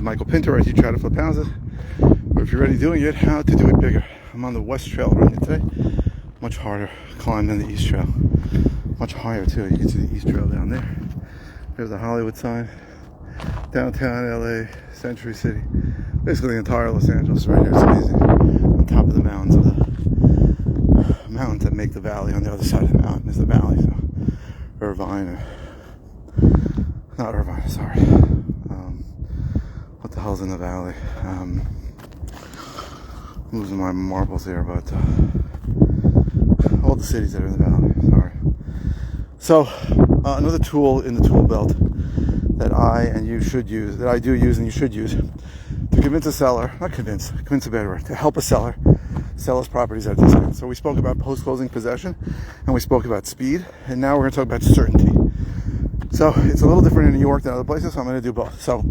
Michael Pinter. I teach you how to flip houses, or if you're already doing it, how to do it bigger. I'm on the West Trail right here today. Much harder climb than the East Trail. Much higher too. You can see the East Trail down there. There's the Hollywood sign. Downtown LA, Century City. Basically the entire Los Angeles right here. It's amazing. On top of the mountains that make the valley. On the other side of the mountain is the valley. So Irvine, not Irvine, sorry. What the hell's in the valley? Losing my marbles here, but all the cities that are in the valley. Sorry. So another tool in the tool belt that I do use and you should use to convince a seller, convince a better word, to help a seller sell his properties at a discount. So we spoke about post-closing possession and we spoke about speed, and now we're going to talk about certainty. So it's a little different in New York than other places, so I'm going to do both. So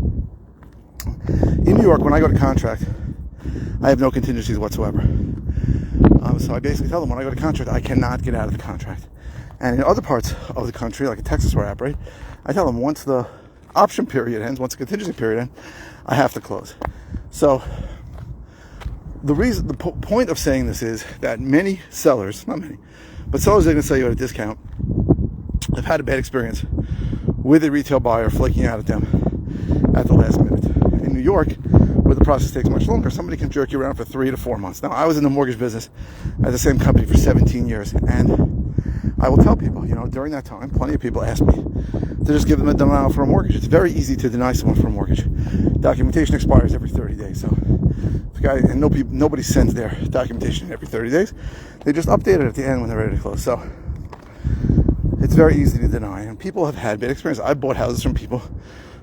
in New York, when I go to contract, I have no contingencies whatsoever. So I basically tell them when I go to contract, I cannot get out of the contract. And in other parts of the country, like in Texas where I operate, I tell them once the option period ends, once the contingency period ends, I have to close. So the point of saying this is that many sellers, not many, but sellers that are going to sell you at a discount have had a bad experience with a retail buyer flaking out at them at the last minute. In New York, where the process takes much longer, somebody can jerk you around for 3 to 4 months. Now, I was in the mortgage business at the same company for 17 years, and I will tell people, during that time, plenty of people ask me to just give them a denial for a mortgage. It's very easy to deny someone for a mortgage. Documentation expires every 30 days, so the guy, and nobody sends their documentation every 30 days. They just update it at the end when they're ready to close. So it's very easy to deny, and people have had bad experience. I bought houses from people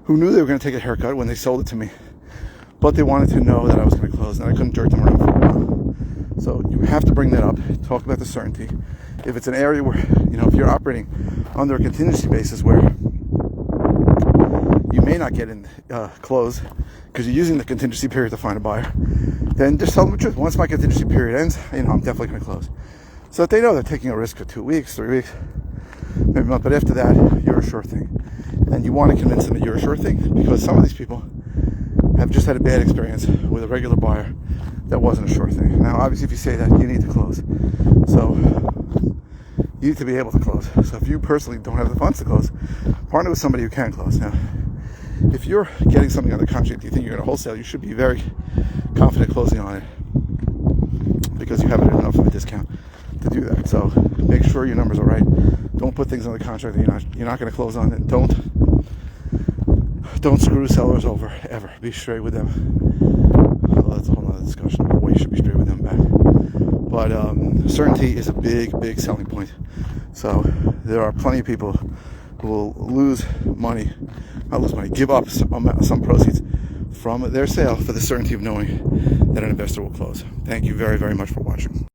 who knew they were going to take a haircut when they sold it to me, but they wanted to know that I was going to close, and I couldn't jerk them around for a while. So you have to bring that up, talk about the certainty. If it's an area where, if you're operating under a contingency basis where you may not get in close because you're using the contingency period to find a buyer, then just tell them the truth. Once my contingency period ends, I'm definitely going to close. So that they know they're taking a risk for 2 weeks, 3 weeks, maybe a month, but after that, you're a sure thing. And you want to convince them that you're a sure thing, because some of these people have just had a bad experience with a regular buyer that wasn't a sure thing. Now, obviously, if you say that, you need to close. So you need to be able to close. So if you personally don't have the funds to close, partner with somebody who can close. Now, if you're getting something under contract, you think you're going to wholesale, you should be very confident closing on it because you have it at enough of a discount to do that. So make sure your numbers are right. Don't put things on the contract that you're not going to close on it. Don't screw sellers over, ever. Be straight with them. Well, that's a whole other discussion about why you should be straight with them back. But certainty is a big, big selling point. So there are plenty of people who will give up some proceeds from their sale for the certainty of knowing that an investor will close. Thank you very, very much for watching.